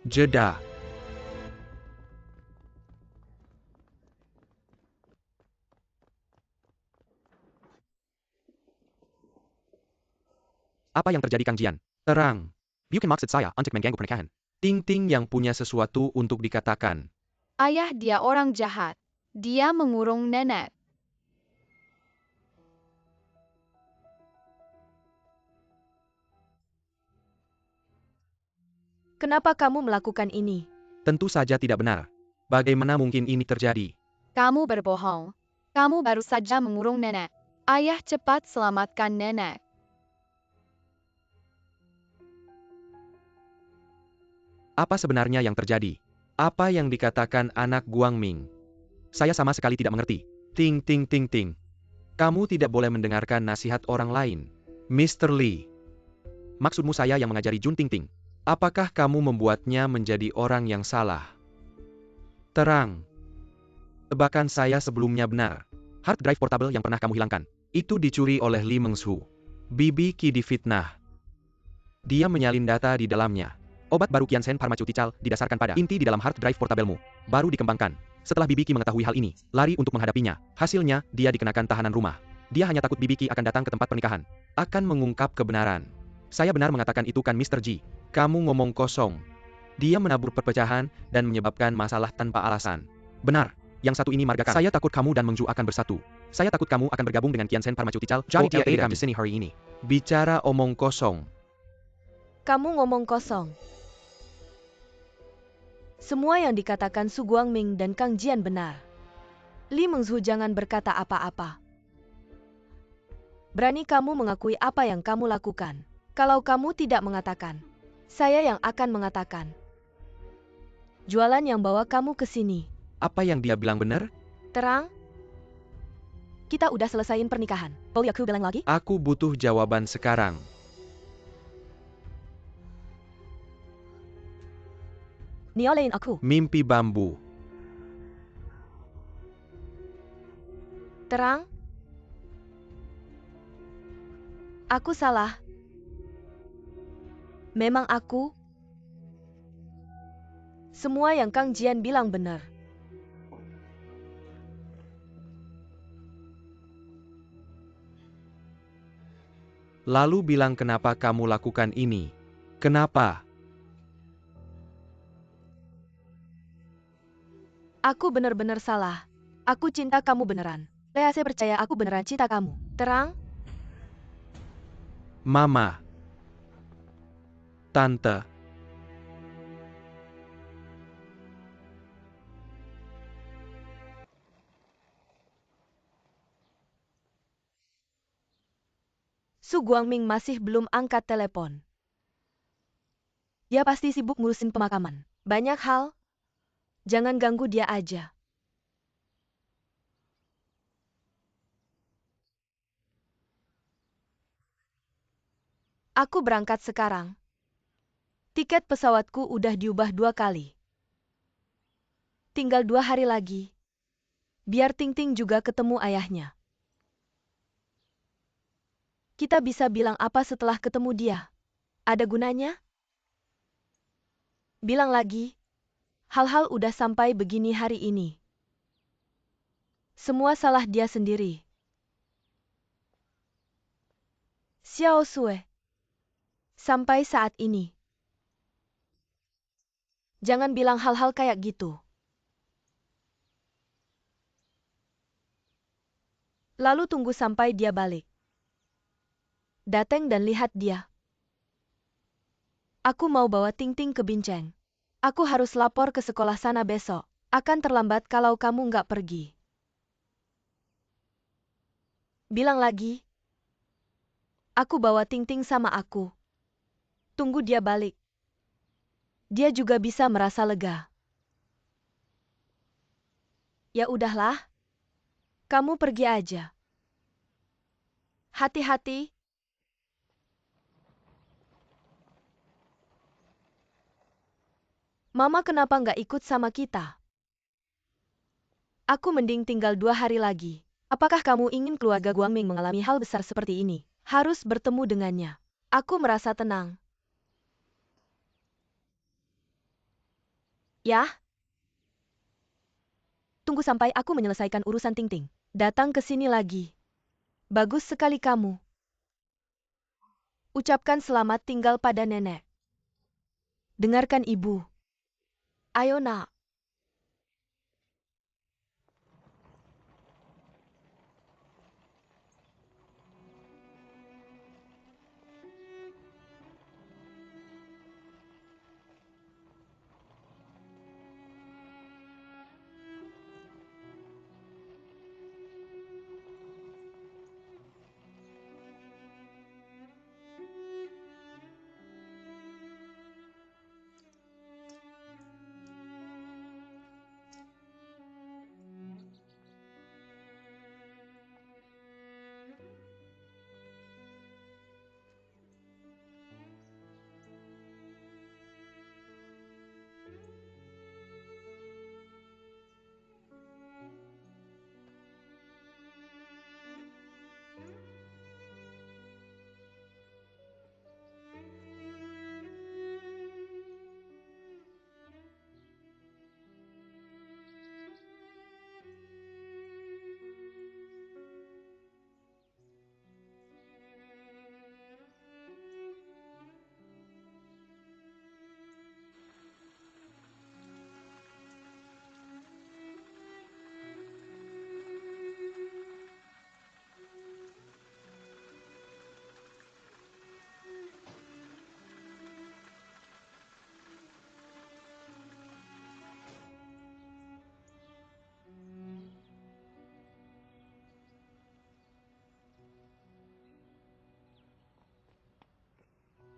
Jeda. Apa yang terjadi, Kang Jian? Terang. Bukan maksud saya untuk mengganggu pernikahan. Ting-Ting yang punya sesuatu untuk dikatakan. Ayah dia orang jahat. Dia mengurung nenek. Kenapa kamu melakukan ini? Tentu saja tidak benar. Bagaimana mungkin ini terjadi? Kamu berbohong. Kamu baru saja mengurung nenek. Ayah cepat selamatkan nenek. Apa sebenarnya yang terjadi? Apa yang dikatakan anak Guangming? Saya sama sekali tidak mengerti. Ting ting ting ting. Kamu tidak boleh mendengarkan nasihat orang lain. Mr. Lee. Maksudmu saya yang mengajari Jun Ting Ting. Apakah kamu membuatnya menjadi orang yang salah? Terang. Tebakan saya sebelumnya benar. Hard drive portable yang pernah kamu hilangkan. Itu dicuri oleh Lee Mengsu. Bibi Qi difitnah. Dia menyalin data di dalamnya. Obat baru Qianzhen Pharmaceutical didasarkan pada inti di dalam hard drive portablemu. Baru dikembangkan. Setelah Bibi Qi mengetahui hal ini, lari untuk menghadapinya. Hasilnya, dia dikenakan tahanan rumah. Dia hanya takut Bibi Qi akan datang ke tempat pernikahan. Akan mengungkap kebenaran. Saya benar mengatakan itu kan Mr. Ji. Kamu ngomong kosong. Dia menabur perpecahan dan menyebabkan masalah tanpa alasan. Benar. Yang satu ini margakan. Saya takut kamu dan Mengju akan bersatu. Saya takut kamu akan bergabung dengan Qianzhen Pharmaceutical. Jadi dia ada di sini hari ini. Bicara omong kosong. Kamu ngomong kosong. Semua yang dikatakan Su Guangming dan Kang Jian benar. Lee Mengzu jangan berkata apa-apa. Berani kamu mengakui apa yang kamu lakukan. Kalau kamu tidak mengatakan, saya yang akan mengatakan. Jualan yang bawa kamu ke sini. Apa yang dia bilang benar? Terang? Kita udah selesaiin pernikahan. Boleh aku bilang lagi? Aku butuh jawaban sekarang. Niolain aku. Mimpi bambu. Terang? Aku salah. Memang aku. Semua yang Kang Jian bilang benar. Lalu bilang kenapa kamu lakukan ini? Kenapa? Aku benar-benar salah. Aku cinta kamu beneran. Saya percaya aku beneran cinta kamu. Terang? Mama. Tante. Su Guangming masih belum angkat telepon. Dia pasti sibuk ngurusin pemakaman. Banyak hal. Jangan ganggu dia aja. Aku berangkat sekarang. Tiket pesawatku udah diubah 2 kali. Tinggal 2 hari lagi. Biar Ting Ting juga ketemu ayahnya. Kita bisa bilang apa setelah ketemu dia? Ada gunanya? Bilang lagi. Hal-hal udah sampai begini hari ini. Semua salah dia sendiri. Xiao Sue. Sampai saat ini. Jangan bilang hal-hal kayak gitu. Lalu tunggu sampai dia balik. Datang dan lihat dia. Aku mau bawa Ting Ting ke Bincang. Aku harus lapor ke sekolah sana besok. Akan terlambat kalau kamu nggak pergi. Bilang lagi. Aku bawa Ting Ting sama aku. Tunggu dia balik. Dia juga bisa merasa lega. Ya udahlah. Kamu pergi aja. Hati-hati. Mama kenapa nggak ikut sama kita? Aku mending tinggal 2 hari lagi. Apakah kamu ingin keluarga Guangming mengalami hal besar seperti ini? Harus bertemu dengannya. Aku merasa tenang. Ya? Tunggu sampai aku menyelesaikan urusan Ting Ting. Datang ke sini lagi. Bagus sekali kamu. Ucapkan selamat tinggal pada nenek. Dengarkan ibu. Ayo nak.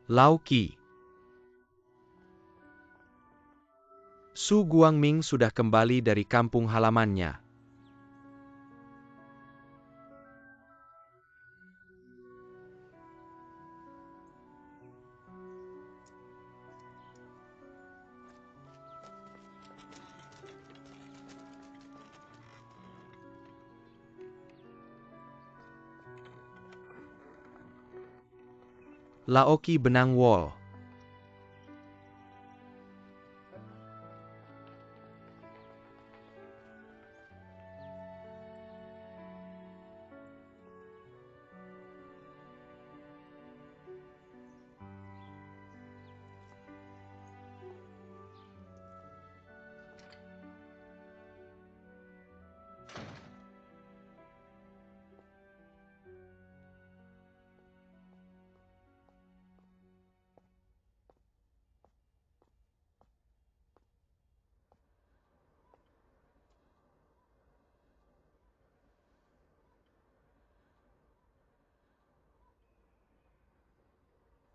Lau Qi. Su Guangming sudah kembali dari kampung halamannya. Laoki benang wol.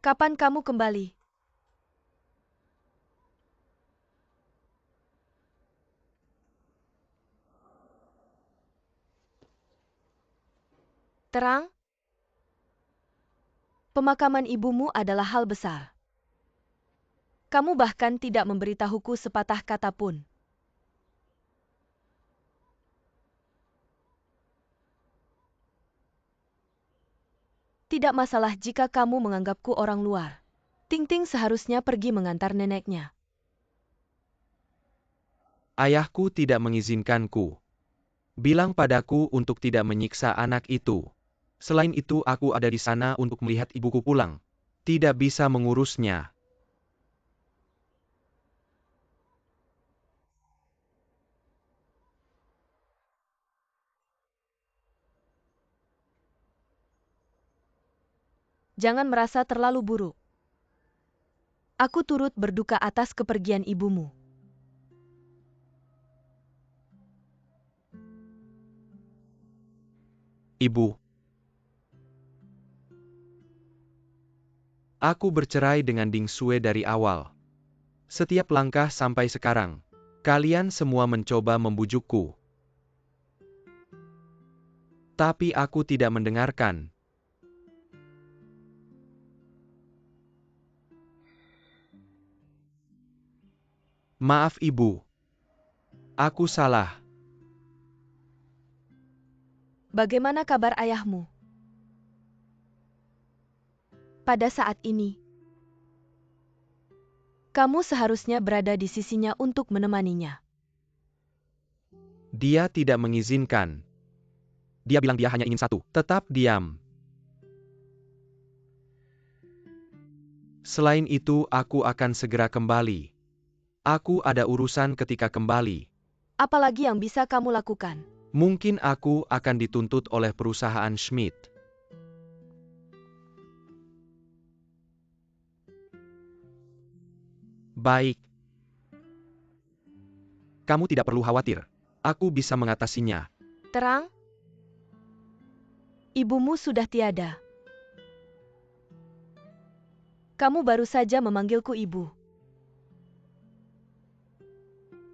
Kapan kamu kembali? Terang? Pemakaman ibumu adalah hal besar. Kamu bahkan tidak memberitahuku sepatah kata pun. Tidak masalah jika kamu menganggapku orang luar. Ting Ting seharusnya pergi mengantar neneknya. Ayahku tidak mengizinkanku. Bilang padaku untuk tidak menyiksa anak itu. Selain itu aku ada di sana untuk melihat ibuku pulang. Tidak bisa mengurusnya. Jangan merasa terlalu buruk. Aku turut berduka atas kepergian ibumu. Ibu. Aku bercerai dengan Ding Sue dari awal. Setiap langkah sampai sekarang, kalian semua mencoba membujukku. Tapi aku tidak mendengarkan. Maaf ibu. Aku salah. Bagaimana kabar ayahmu? Pada saat ini, Kamu seharusnya berada di sisinya untuk menemaninya. Dia tidak mengizinkan. Dia bilang dia hanya ingin satu. Tetap diam. Selain itu, aku akan segera kembali. Aku ada urusan ketika kembali. Apalagi yang bisa kamu lakukan? Mungkin aku akan dituntut oleh perusahaan Schmidt. Baik. Kamu tidak perlu khawatir. Aku bisa mengatasinya. Terang? Ibumu sudah tiada. Kamu baru saja memanggilku ibu.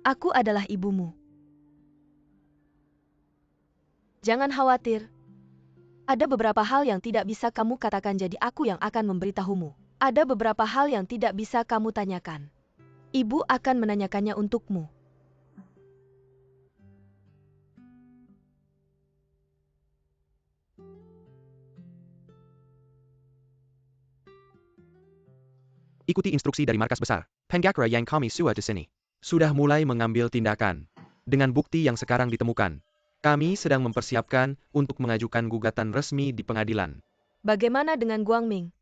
Aku adalah ibumu. Jangan khawatir. Ada beberapa hal yang tidak bisa kamu katakan, jadi aku yang akan memberitahumu. Ada beberapa hal yang tidak bisa kamu tanyakan. Ibu akan menanyakannya untukmu. Ikuti instruksi dari markas besar. Penggakra yang kami sudah di sini. Sudah mulai mengambil tindakan. Dengan bukti yang sekarang ditemukan. Kami sedang mempersiapkan untuk mengajukan gugatan resmi di pengadilan. Bagaimana dengan Guangming?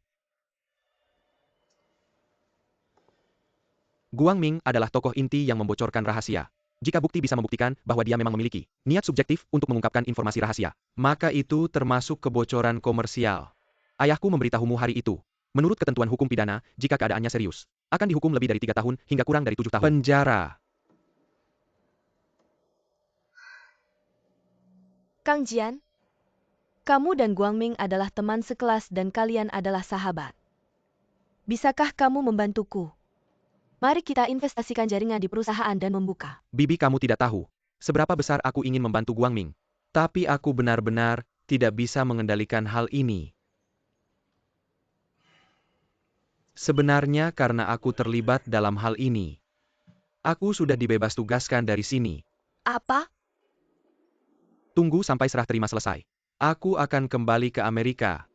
Guangming adalah tokoh inti yang membocorkan rahasia. Jika bukti bisa membuktikan bahwa dia memang memiliki niat subjektif untuk mengungkapkan informasi rahasia, maka itu termasuk kebocoran komersial. Ayahku memberitahumu hari itu. Menurut ketentuan hukum pidana, jika keadaannya serius, akan dihukum lebih dari 3 tahun hingga kurang dari 7 tahun penjara. Kang Jian, kamu dan Guangming adalah teman sekelas dan kalian adalah sahabat. Bisakah kamu membantuku? Mari kita investasikan jaringan di perusahaan dan membuka. Bibi, kamu tidak tahu seberapa besar aku ingin membantu Guangming. Tapi aku benar-benar tidak bisa mengendalikan hal ini. Sebenarnya karena aku terlibat dalam hal ini. Aku sudah dibebas tugaskan dari sini. Apa? Tunggu sampai serah terima selesai. Aku akan kembali ke Amerika.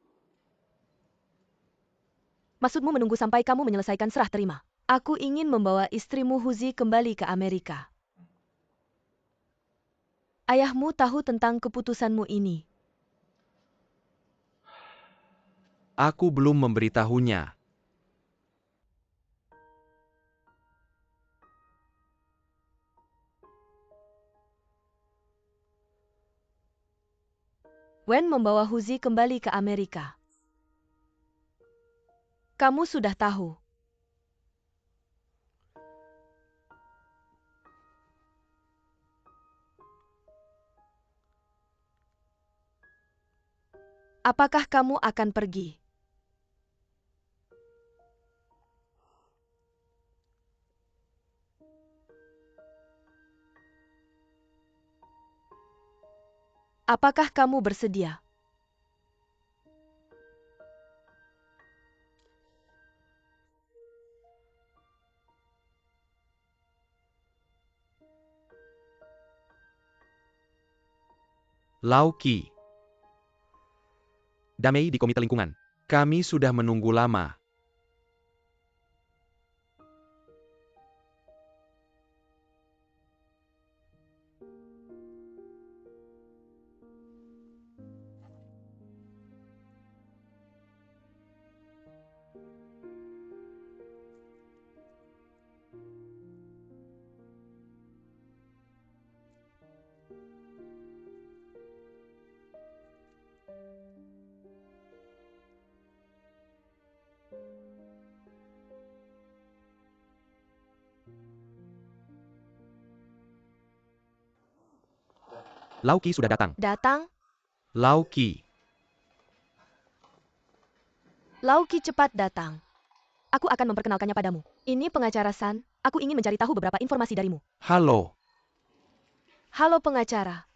Maksudmu menunggu sampai kamu menyelesaikan serah terima? Aku ingin membawa istrimu Huzi kembali ke Amerika. Ayahmu tahu tentang keputusanmu ini. Aku belum memberitahunya. Wen membawa Huzi kembali ke Amerika. Kamu sudah tahu. Apakah kamu akan pergi? Apakah kamu bersedia? Lauki. Damai di Komite Lingkungan. Kami sudah menunggu lama. Lauki sudah datang. Datang? Lauki. Lauki, cepat datang. Aku akan memperkenalkannya padamu. Ini pengacara San. Aku ingin mencari tahu beberapa informasi darimu. Halo. Halo pengacara.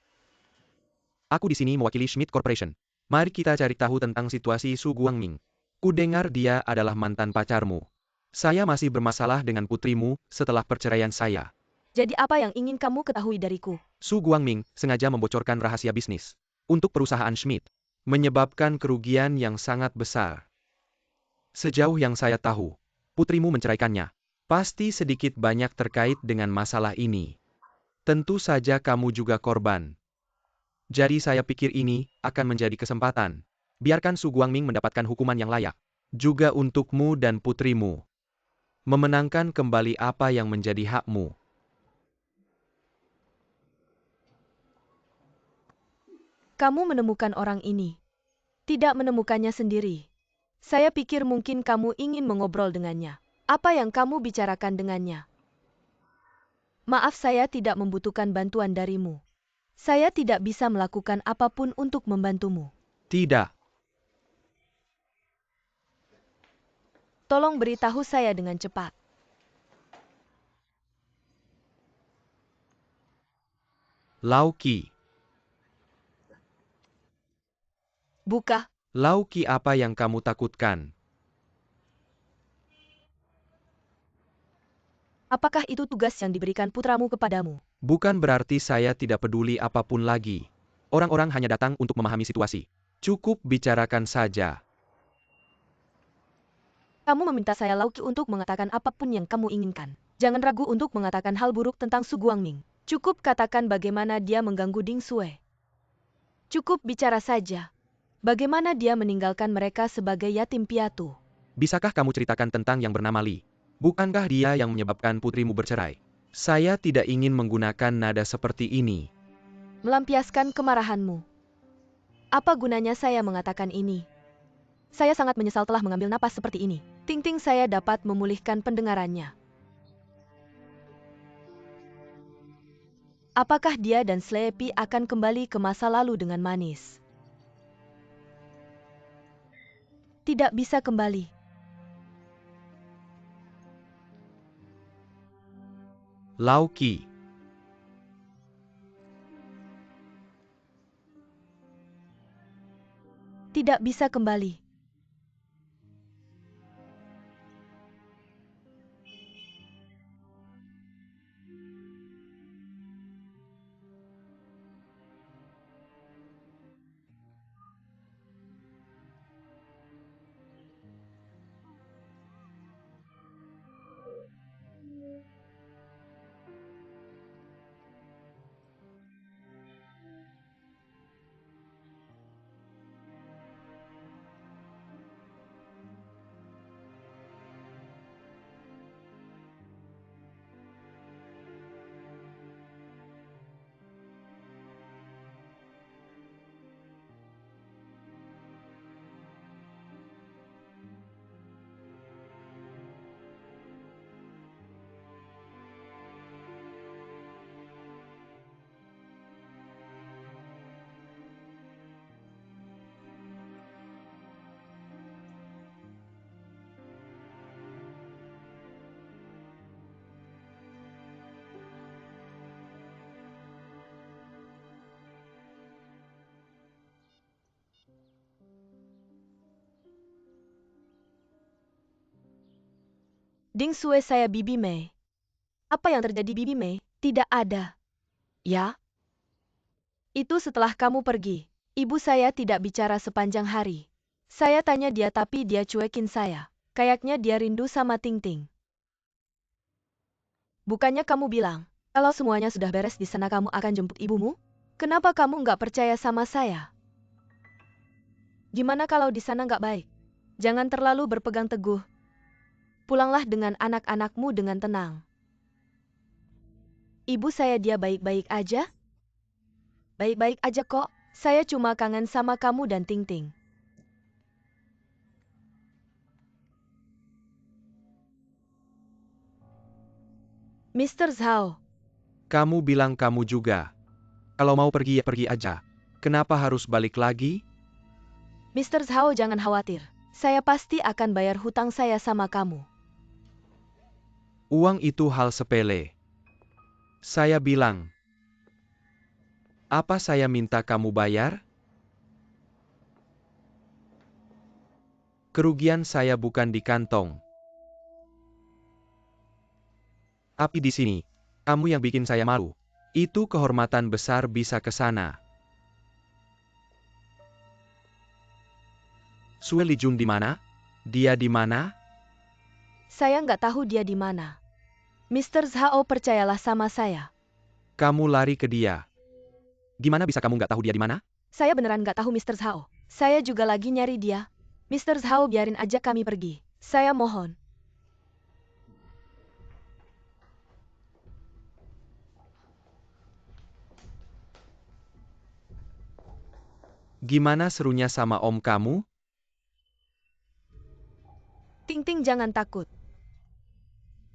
Aku di sini mewakili Schmidt Corporation. Mari kita cari tahu tentang situasi Su Guangming. Kudengar dia adalah mantan pacarmu. Saya masih bermasalah dengan putrimu setelah perceraian saya. Jadi apa yang ingin kamu ketahui dariku? Su Guangming sengaja membocorkan rahasia bisnis untuk perusahaan Schmidt, menyebabkan kerugian yang sangat besar. Sejauh yang saya tahu, putrimu menceraikannya. Pasti sedikit banyak terkait dengan masalah ini. Tentu saja kamu juga korban. Jadi saya pikir ini akan menjadi kesempatan. Biarkan Su Guangming mendapatkan hukuman yang layak. Juga untukmu dan putrimu. Memenangkan kembali apa yang menjadi hakmu. Kamu menemukan orang ini. Tidak menemukannya sendiri. Saya pikir mungkin kamu ingin mengobrol dengannya. Apa yang kamu bicarakan dengannya? Maaf, saya tidak membutuhkan bantuan darimu. Saya tidak bisa melakukan apapun untuk membantumu. Tidak. Tolong beritahu saya dengan cepat. Lau Qi. Buka. Lau Qi, apa yang kamu takutkan? Apakah itu tugas yang diberikan putramu kepadamu? Bukan berarti saya tidak peduli apapun lagi. Orang-orang hanya datang untuk memahami situasi. Cukup bicarakan saja. Kamu meminta saya Lau Qi untuk mengatakan apapun yang kamu inginkan. Jangan ragu untuk mengatakan hal buruk tentang Su Guangming. Cukup katakan bagaimana dia mengganggu Ding Sui. Cukup bicara saja. Bagaimana dia meninggalkan mereka sebagai yatim piatu. Bisakah kamu ceritakan tentang yang bernama Li? Bukankah dia yang menyebabkan putrimu bercerai? Saya tidak ingin menggunakan nada seperti ini. Melampiaskan kemarahanmu. Apa gunanya saya mengatakan ini? Saya sangat menyesal telah mengambil napas seperti ini. Ting-ting, saya dapat memulihkan pendengarannya. Apakah dia dan Sleepy akan kembali ke masa lalu dengan manis? Tidak bisa kembali. Lau Qi. Tidak bisa kembali. Ding Sui, saya Bibi Mei. Apa yang terjadi, Bibi Mei? Tidak ada. Ya? Itu setelah kamu pergi. Ibu saya tidak bicara sepanjang hari. Saya tanya dia tapi dia cuekin saya. Kayaknya dia rindu sama Ting Ting. Bukannya kamu bilang, kalau semuanya sudah beres di sana kamu akan jemput ibumu? Kenapa kamu nggak percaya sama saya? Gimana kalau di sana nggak baik? Jangan terlalu berpegang teguh. Pulanglah dengan anak-anakmu dengan tenang. Ibu saya dia baik-baik aja? Baik-baik aja kok. Saya cuma kangen sama kamu dan Ting Ting. Mr. Zhao. Kamu bilang kamu juga. Kalau mau pergi ya pergi aja. Kenapa harus balik lagi? Mr. Zhao, jangan khawatir. Saya pasti akan bayar hutang saya sama kamu. Uang itu hal sepele. Saya bilang. Apa saya minta kamu bayar? Kerugian saya bukan di kantong. Tapi di sini, kamu yang bikin saya malu. Itu kehormatan besar bisa ke sana. Sue Lijun di mana? Dia di mana? Saya nggak tahu dia di mana. Mr. Zhao, percayalah sama saya. Kamu lari ke dia. Gimana bisa kamu nggak tahu dia di mana? Saya beneran nggak tahu Mr. Zhao. Saya juga lagi nyari dia. Mr. Zhao, biarin aja kami pergi. Saya mohon. Gimana serunya sama om kamu? Ting Ting, jangan takut.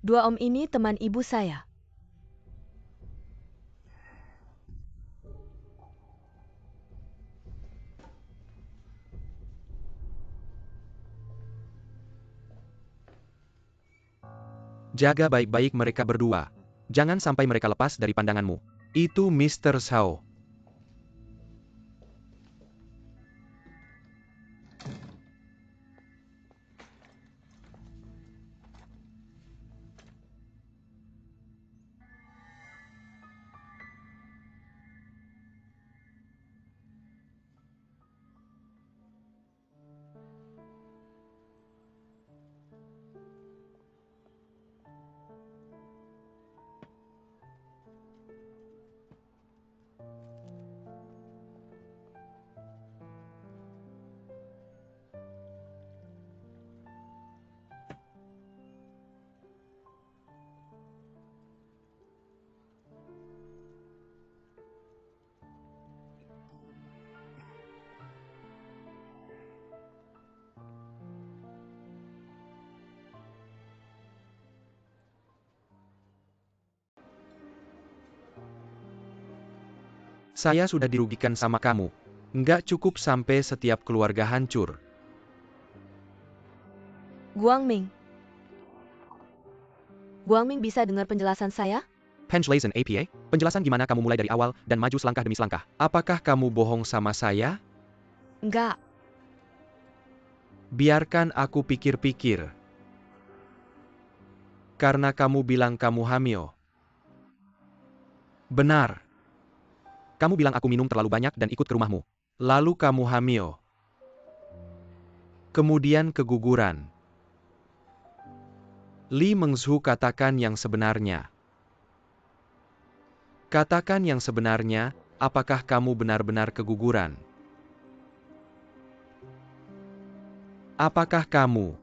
Dua om ini teman ibu saya. Jaga baik-baik mereka berdua. Jangan sampai mereka lepas dari pandanganmu. Itu Mr. Zhao. Saya sudah dirugikan sama kamu. Nggak cukup sampai setiap keluarga hancur. Guangming. Guangming, bisa dengar penjelasan saya? Penjelasan APA? Penjelasan gimana kamu mulai dari awal dan maju selangkah demi selangkah. Apakah kamu bohong sama saya? Enggak. Biarkan aku pikir-pikir. Karena kamu bilang kamu hamil. Benar. Kamu bilang aku minum terlalu banyak dan ikut ke rumahmu. Lalu kamu hamil. Kemudian keguguran. Li Mengzhu, katakan yang sebenarnya. Katakan yang sebenarnya, apakah kamu benar-benar keguguran? Apakah kamu?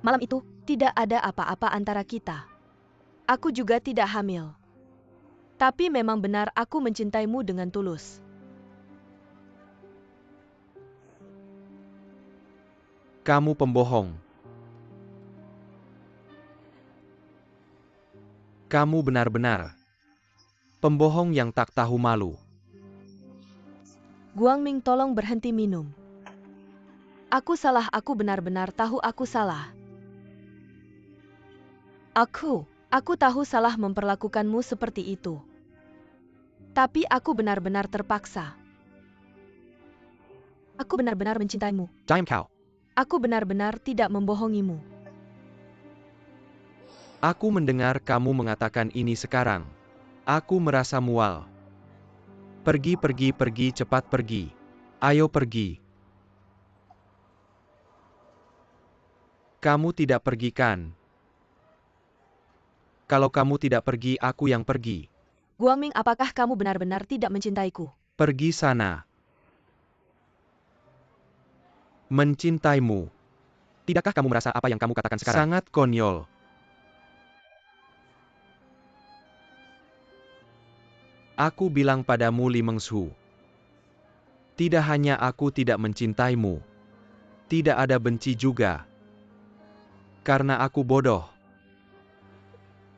Malam itu, tidak ada apa-apa antara kita. Aku juga tidak hamil. Tapi memang benar aku mencintaimu dengan tulus. Kamu pembohong. Kamu benar-benar pembohong yang tak tahu malu. Guangming, tolong berhenti minum. Aku salah, aku benar-benar tahu aku salah. Aku tahu salah memperlakukanmu seperti itu. Tapi aku benar-benar terpaksa. Aku benar-benar mencintaimu. Diam kau. Aku benar-benar tidak membohongimu. Aku mendengar kamu mengatakan ini sekarang. Aku merasa mual. Pergi, pergi, pergi, cepat pergi. Ayo pergi. Kamu tidak pergi kan? Kalau kamu tidak pergi, aku yang pergi. Guangming, apakah kamu benar-benar tidak mencintaiku? Pergi sana. Mencintaimu. Tidakkah kamu merasa apa yang kamu katakan sekarang? Sangat konyol. Aku bilang padamu, Li Mengzhu. Tidak hanya aku tidak mencintaimu. Tidak ada benci juga. Karena aku bodoh.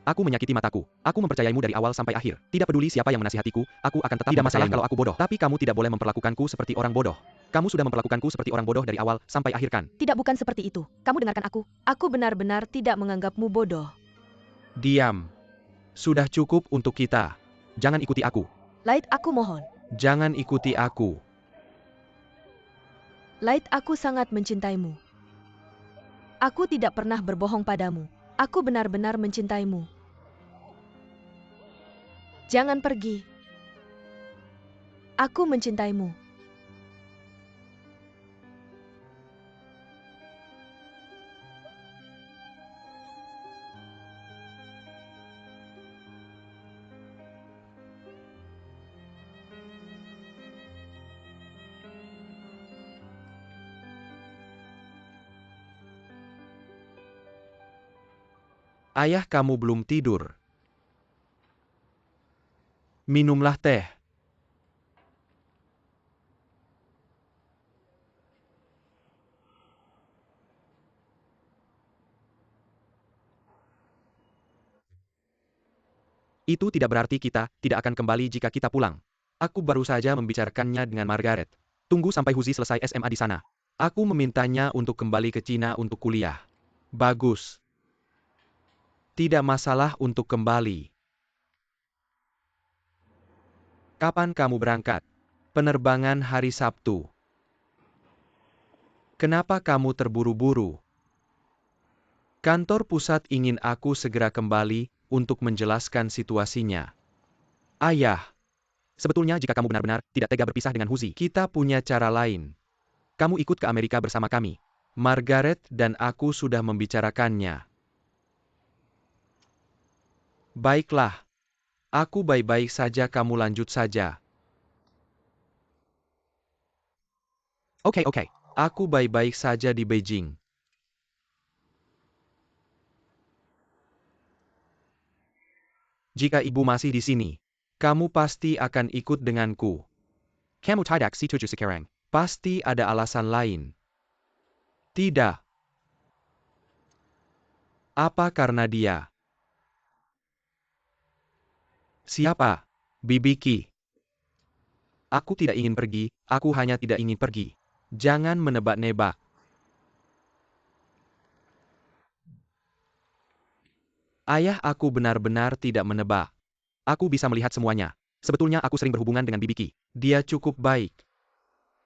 Aku menyakiti mataku. Aku mempercayaimu dari awal sampai akhir. Tidak peduli siapa yang menasihatiku, aku akan tetap. Tidak masalah kalau aku bodoh. Tapi kamu tidak boleh memperlakukanku seperti orang bodoh. Kamu sudah memperlakukanku seperti orang bodoh dari awal sampai akhir kan? Tidak, bukan seperti itu. Kamu dengarkan aku. Aku benar-benar tidak menganggapmu bodoh. Diam. Sudah cukup untuk kita. Jangan ikuti aku. Light, aku mohon. Jangan ikuti aku. Light, aku sangat mencintaimu. Aku tidak pernah berbohong padamu. Aku benar-benar mencintaimu. Jangan pergi. Aku mencintaimu. Ayah kamu belum tidur. Minumlah teh. Itu tidak berarti kita tidak akan kembali jika kita pulang. Aku baru saja membicarakannya dengan Margaret. Tunggu sampai Huzi selesai SMA di sana. Aku memintanya untuk kembali ke Cina untuk kuliah. Bagus. Tidak masalah untuk kembali. Kapan kamu berangkat? Penerbangan hari Sabtu. Kenapa kamu terburu-buru? Kantor pusat ingin aku segera kembali untuk menjelaskan situasinya. Ayah, sebetulnya jika kamu benar-benar tidak tega berpisah dengan Huzi, kita punya cara lain. Kamu ikut ke Amerika bersama kami. Margaret dan aku sudah membicarakannya. Baiklah. Aku baik-baik saja, kamu lanjut saja. Oke. Aku baik-baik saja di Beijing. Jika ibu masih di sini, kamu pasti akan ikut denganku. Kamu tidak setuju sekarang. Pasti ada alasan lain. Tidak. Apa karena dia? Siapa? Bibi Qi. Aku tidak ingin pergi, aku hanya tidak ingin pergi. Jangan menebak-nebak. Ayah aku benar-benar tidak menebak. Aku bisa melihat semuanya. Sebetulnya aku sering berhubungan dengan Bibi Qi. Dia cukup baik.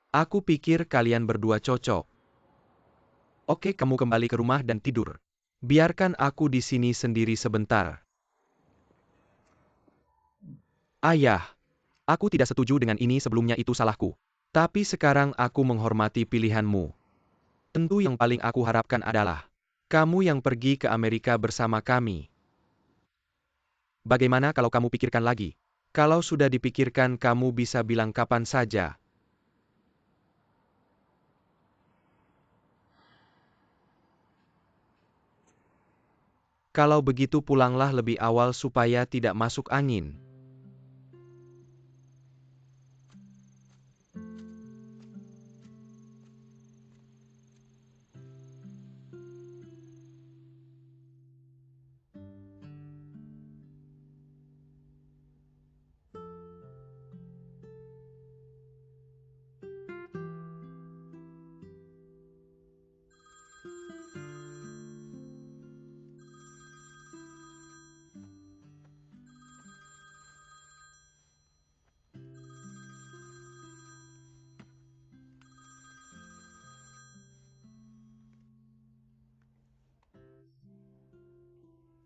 Aku pikir kalian berdua cocok. Oke, kamu kembali ke rumah dan tidur. Biarkan aku di sini sendiri sebentar. Ayah, aku tidak setuju dengan ini, sebelumnya itu salahku. Tapi sekarang aku menghormati pilihanmu. Tentu yang paling aku harapkan adalah kamu yang pergi ke Amerika bersama kami. Bagaimana kalau kamu pikirkan lagi? Kalau sudah dipikirkan, kamu bisa bilang kapan saja. Kalau begitu pulanglah lebih awal supaya tidak masuk angin.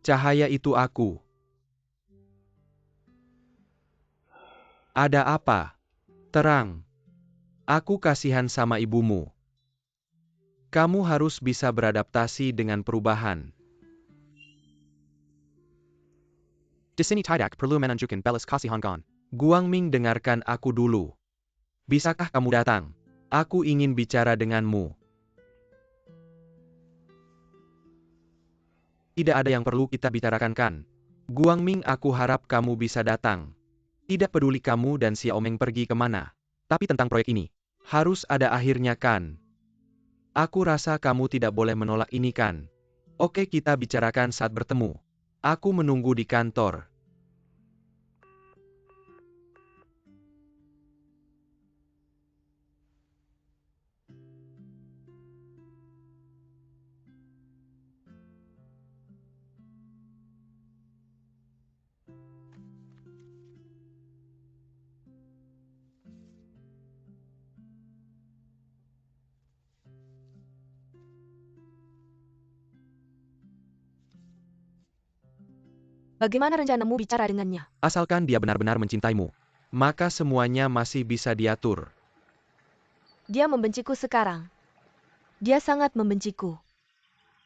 Cahaya itu aku. Ada apa? Terang. Aku kasihan sama ibumu. Kamu harus bisa beradaptasi dengan perubahan. Di sini tidak perlu menunjukkan belas kasihan kan? Guangming, dengarkan aku dulu. Bisakah kamu datang? Aku ingin bicara denganmu. Tidak ada yang perlu kita bicarakan kan? Guangming, aku harap kamu bisa datang. Tidak peduli kamu dan Xiaomeng pergi kemana. Tapi tentang proyek ini, harus ada akhirnya kan? Aku rasa kamu tidak boleh menolak ini kan? Oke, kita bicarakan saat bertemu. Aku menunggu di kantor. Bagaimana rencanamu bicara dengannya? Asalkan dia benar-benar mencintaimu, maka semuanya masih bisa diatur. Dia membenciku sekarang. Dia sangat membenciku.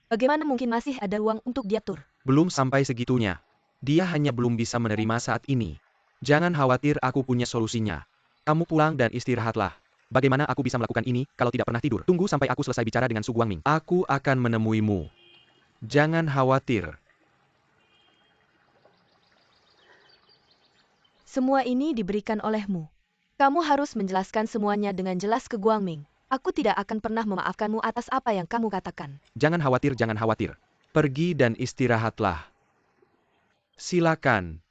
Bagaimana mungkin masih ada ruang untuk diatur? Belum sampai segitunya. Dia hanya belum bisa menerima saat ini. Jangan khawatir, aku punya solusinya. Kamu pulang dan istirahatlah. Bagaimana aku bisa melakukan ini kalau tidak pernah tidur? Tunggu sampai aku selesai bicara dengan Su Guangming. Aku akan menemuimu. Jangan khawatir. Semua ini diberikan olehmu. Kamu harus menjelaskan semuanya dengan jelas ke Guangming. Aku tidak akan pernah memaafkanmu atas apa yang kamu katakan. Jangan khawatir, jangan khawatir. Pergi dan istirahatlah. Silakan.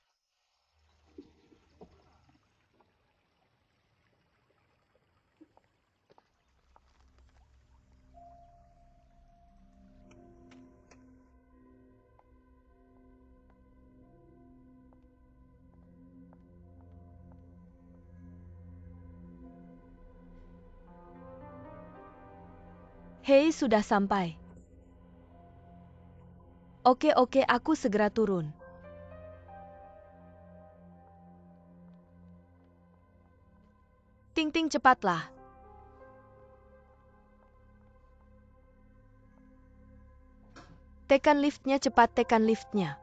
Hei, sudah sampai. Oke, aku segera turun. Ting, cepatlah. Tekan liftnya, cepat tekan liftnya.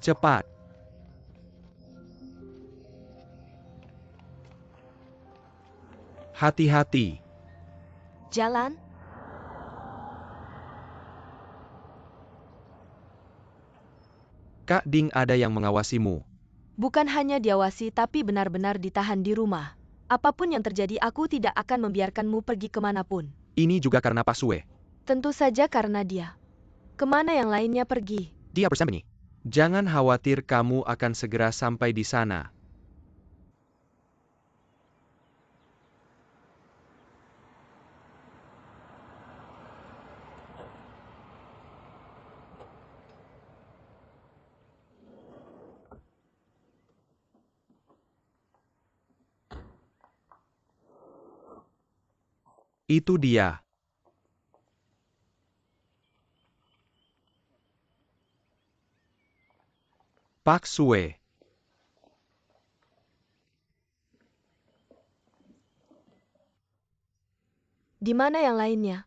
Cepat. Hati-hati. Jalan. Kak Ding ada yang mengawasimu. Bukan hanya diawasi tapi benar-benar ditahan di rumah. Apapun yang terjadi aku tidak akan membiarkanmu pergi kemanapun. Ini juga karena Pak Sue. Tentu saja karena dia. Kemana yang lainnya pergi? Dia bersembunyi. Jangan khawatir, kamu akan segera sampai di sana. Itu dia. Pak Sue. Di mana yang lainnya?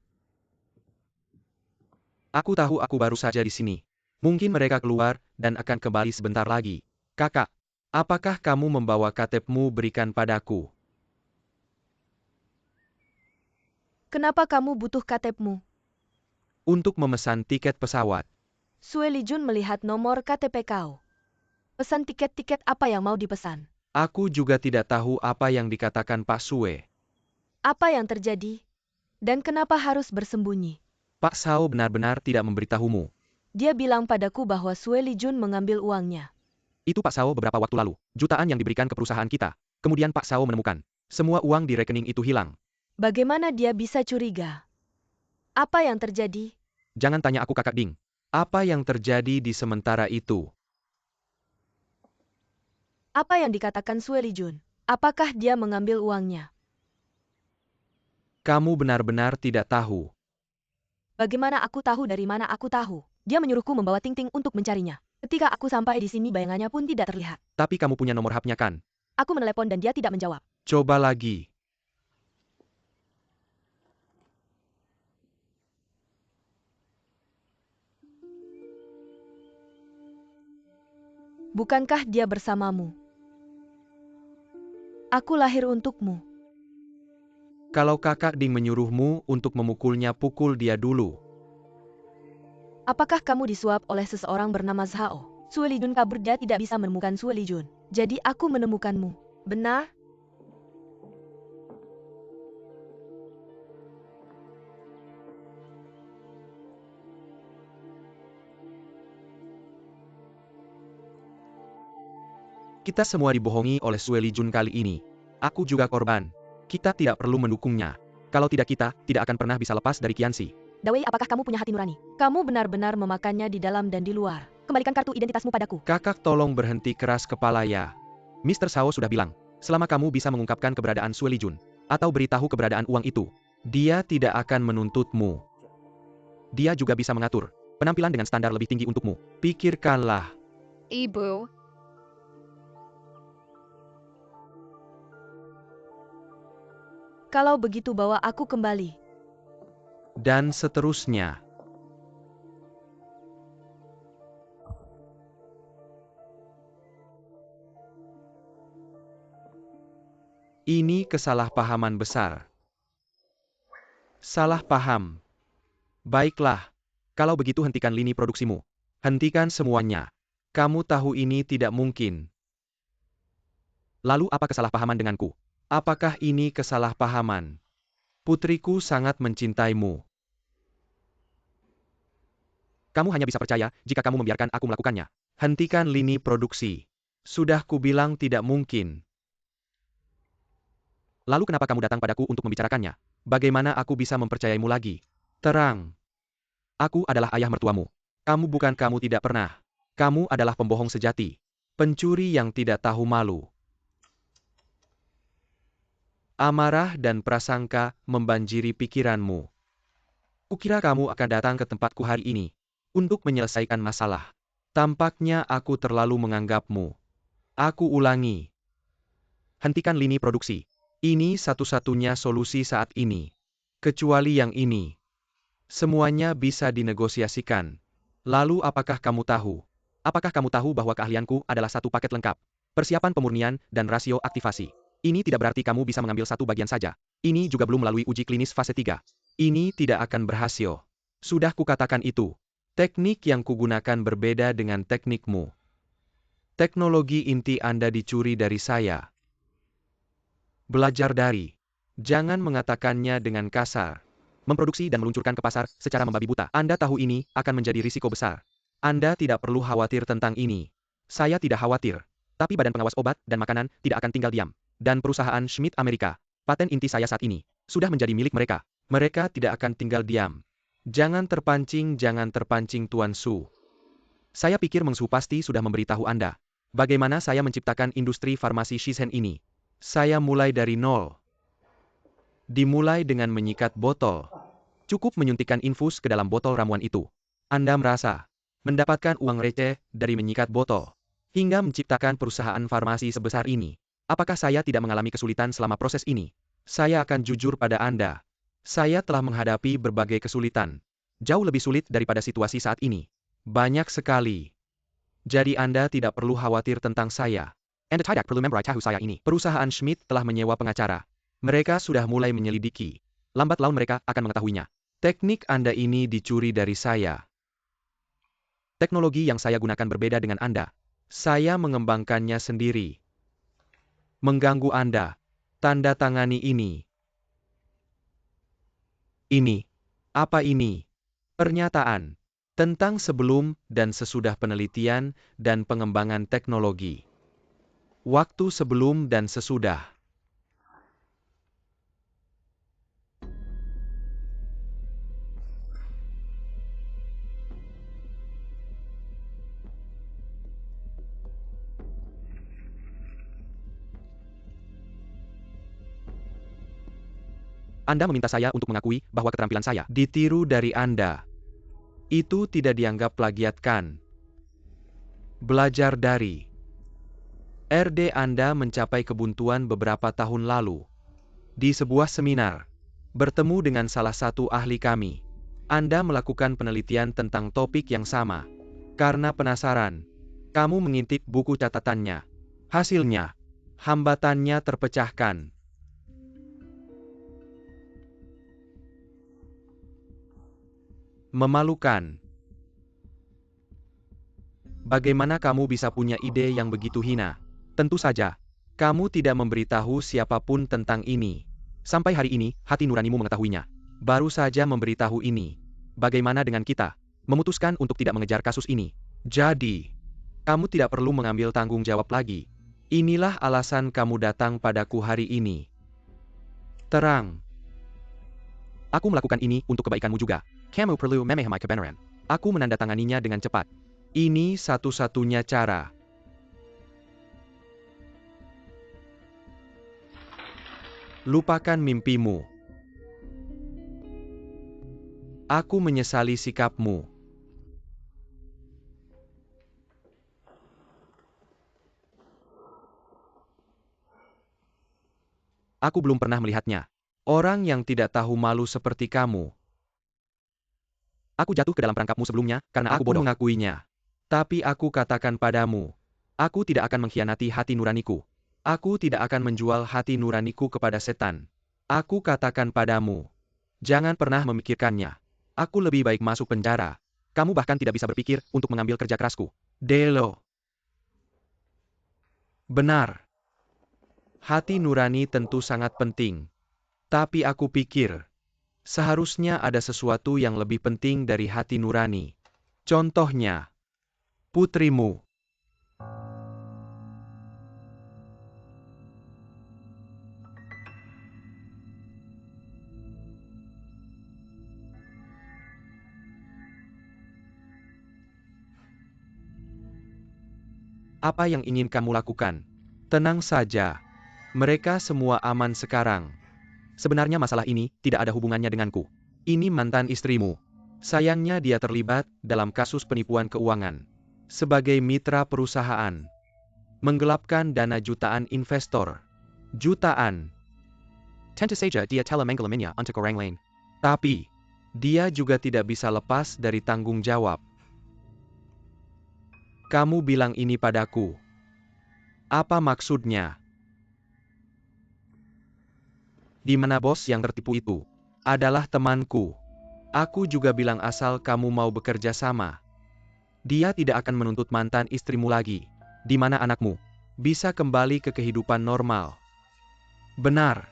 Aku tahu, aku baru saja di sini. Mungkin mereka keluar dan akan kembali sebentar lagi. Kakak, apakah kamu membawa KTP-mu berikan padaku? Kenapa kamu butuh KTP-mu? Untuk memesan tiket pesawat. Sue Lijun melihat nomor KTP kau. Pesan tiket apa yang mau dipesan? Aku juga tidak tahu apa yang dikatakan Pak Sue. Apa yang terjadi? Dan kenapa harus bersembunyi? Pak Sao benar-benar tidak memberitahumu. Dia bilang padaku bahwa Sue Lijun mengambil uangnya. Itu Pak Sao beberapa waktu lalu. Jutaan yang diberikan ke perusahaan kita. Kemudian Pak Sao menemukan. Semua uang di rekening itu hilang. Bagaimana dia bisa curiga? Apa yang terjadi? Jangan tanya aku, Kakak Ding. Apa yang terjadi di sementara itu? Apa yang dikatakan Sue Lijun? Apakah dia mengambil uangnya? Kamu benar-benar tidak tahu. Bagaimana aku tahu, dari mana aku tahu? Dia menyuruhku membawa Ting untuk mencarinya. Ketika aku sampai di sini bayangannya pun tidak terlihat. Tapi kamu punya nomor HP-nya kan? Aku menelepon dan dia tidak menjawab. Coba lagi. Bukankah dia bersamamu? Aku lahir untukmu. Kalau Kakak Ding menyuruhmu untuk memukulnya, pukul dia dulu. Apakah kamu disuap oleh seseorang bernama Zhao? Sue Lijun kabur, dia tidak bisa menemukan Sue Lijun. Jadi aku menemukanmu. Benar? Kita semua dibohongi oleh Sue Lijun kali ini. Aku juga korban. Kita tidak perlu mendukungnya. Kalau tidak, kita tidak akan pernah bisa lepas dari Qianxi. Dawei, apakah kamu punya hati nurani? Kamu benar-benar memakannya di dalam dan di luar. Kembalikan kartu identitasmu padaku. Kakak, tolong berhenti keras kepala ya. Mr. Sao sudah bilang, selama kamu bisa mengungkapkan keberadaan Sue Lijun, atau beritahu keberadaan uang itu, dia tidak akan menuntutmu. Dia juga bisa mengatur penampilan dengan standar lebih tinggi untukmu. Pikirkanlah. Ibu, Kalau begitu bawa aku kembali. Dan seterusnya. Ini kesalahpahaman besar. Salah paham. Baiklah. Kalau begitu hentikan lini produksimu. Hentikan semuanya. Kamu tahu ini tidak mungkin. Lalu apa kesalahpahaman denganku? Apakah ini kesalahpahaman? Putriku sangat mencintaimu. Kamu hanya bisa percaya jika kamu membiarkan aku melakukannya. Hentikan lini produksi. Sudah kubilang tidak mungkin. Lalu kenapa kamu datang padaku untuk membicarakannya? Bagaimana aku bisa mempercayaimu lagi? Terang. Aku adalah ayah mertuamu. Kamu tidak pernah. Kamu adalah pembohong sejati. Pencuri yang tidak tahu malu. Amarah dan prasangka membanjiri pikiranmu. Kukira kamu akan datang ke tempatku hari ini untuk menyelesaikan masalah. Tampaknya aku terlalu menganggapmu. Aku ulangi. Hentikan lini produksi. Ini satu-satunya solusi saat ini. Kecuali yang ini. Semuanya bisa dinegosiasikan. Lalu apakah kamu tahu? Apakah kamu tahu bahwa keahlianku adalah satu paket lengkap? Persiapan pemurnian dan rasio aktivasi. Ini tidak berarti kamu bisa mengambil satu bagian saja. Ini juga belum melalui uji klinis fase 3. Ini tidak akan berhasil. Sudah kukatakan itu. Teknik yang kugunakan berbeda dengan teknikmu. Teknologi inti Anda dicuri dari saya. Belajar dari. Jangan mengatakannya dengan kasar. Memproduksi dan meluncurkan ke pasar secara membabi buta. Anda tahu ini akan menjadi risiko besar. Anda tidak perlu khawatir tentang ini. Saya tidak khawatir. Tapi Badan Pengawas Obat dan Makanan tidak akan tinggal diam. Dan perusahaan Schmidt Amerika, paten inti saya saat ini, sudah menjadi milik mereka. Mereka tidak akan tinggal diam. Jangan terpancing Tuan Su. Saya pikir Meng Su pasti sudah memberitahu Anda. Bagaimana saya menciptakan industri farmasi Shizhen ini. Saya mulai dari nol. Dimulai dengan menyikat botol. Cukup menyuntikkan infus ke dalam botol ramuan itu. Anda merasa mendapatkan uang receh dari menyikat botol. Hingga menciptakan perusahaan farmasi sebesar ini. Apakah saya tidak mengalami kesulitan selama proses ini? Saya akan jujur pada Anda. Saya telah menghadapi berbagai kesulitan. Jauh lebih sulit daripada situasi saat ini. Banyak sekali. Jadi Anda tidak perlu khawatir tentang saya. Anda tidak perlu memberitahu saya ini. Perusahaan Schmidt telah menyewa pengacara. Mereka sudah mulai menyelidiki. Lambat laun mereka akan mengetahuinya. Teknik Anda ini dicuri dari saya. Teknologi yang saya gunakan berbeda dengan Anda. Saya mengembangkannya sendiri. Mengganggu Anda. Tanda tangani ini. Ini. Apa ini? Pernyataan. Tentang sebelum dan sesudah penelitian dan pengembangan teknologi. Waktu sebelum dan sesudah. Anda meminta saya untuk mengakui bahwa keterampilan saya ditiru dari Anda. Itu tidak dianggap plagiat kan? Belajar dari. RD Anda mencapai kebuntuan beberapa tahun lalu. Di sebuah seminar. Bertemu dengan salah satu ahli kami. Anda melakukan penelitian tentang topik yang sama. Karena penasaran. Kamu mengintip buku catatannya. Hasilnya. Hambatannya terpecahkan. Memalukan. Bagaimana kamu bisa punya ide yang begitu hina? Tentu saja, kamu tidak memberitahu siapapun tentang ini. Sampai hari ini, hati nuranimu mengetahuinya. Baru saja memberitahu ini. Bagaimana dengan kita? Memutuskan untuk tidak mengejar kasus ini. Jadi, kamu tidak perlu mengambil tanggung jawab lagi. Inilah alasan kamu datang padaku hari ini. Terang. Aku melakukan ini untuk kebaikanmu juga. Kamu perlu memahami kebenaran. Aku menandatanganinya dengan cepat. Ini satu-satunya cara. Lupakan mimpimu. Aku menyesali sikapmu. Aku belum pernah melihatnya. Orang yang tidak tahu malu seperti kamu. Aku jatuh ke dalam perangkapmu sebelumnya, karena aku bodoh. Mengakuinya. Tapi aku katakan padamu. Aku tidak akan mengkhianati hati nuraniku. Aku tidak akan menjual hati nuraniku kepada setan. Aku katakan padamu. Jangan pernah memikirkannya. Aku lebih baik masuk penjara. Kamu bahkan tidak bisa berpikir untuk mengambil kerja kerasku. Delo. Benar. Hati nurani tentu sangat penting. Tapi aku pikir, seharusnya ada sesuatu yang lebih penting dari hati nurani. Contohnya, putrimu. Apa yang ingin kamu lakukan? Tenang saja. Mereka semua aman sekarang. Sebenarnya masalah ini tidak ada hubungannya denganku. Ini mantan istrimu. Sayangnya dia terlibat dalam kasus penipuan keuangan. Sebagai mitra perusahaan. Menggelapkan dana jutaan investor. Jutaan. Tentu saja dia telah menggelapnya untuk orang lain. Tapi, dia juga tidak bisa lepas dari tanggung jawab. Kamu bilang ini padaku. Apa maksudnya? Di mana bos yang tertipu itu? Adalah temanku. Aku juga bilang asal kamu mau bekerja sama. Dia tidak akan menuntut mantan istrimu lagi. Di mana anakmu? Bisa kembali ke kehidupan normal. Benar.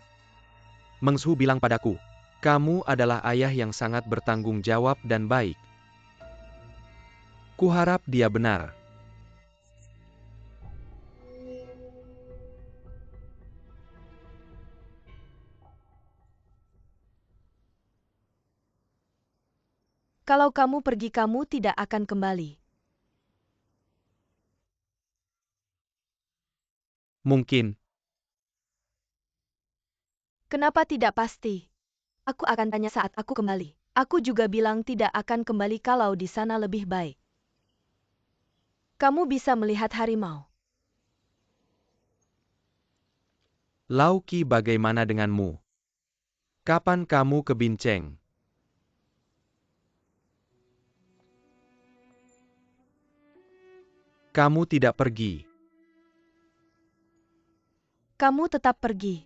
Meng Shu bilang padaku. Kamu adalah ayah yang sangat bertanggung jawab dan baik. Kuharap dia benar. Kalau kamu pergi, kamu tidak akan kembali. Mungkin. Kenapa tidak pasti? Aku akan tanya saat aku kembali. Aku juga bilang tidak akan kembali kalau di sana lebih baik. Kamu bisa melihat harimau. Lauki, bagaimana denganmu? Kapan kamu ke Binceng? Kamu tidak pergi. Kamu tetap pergi.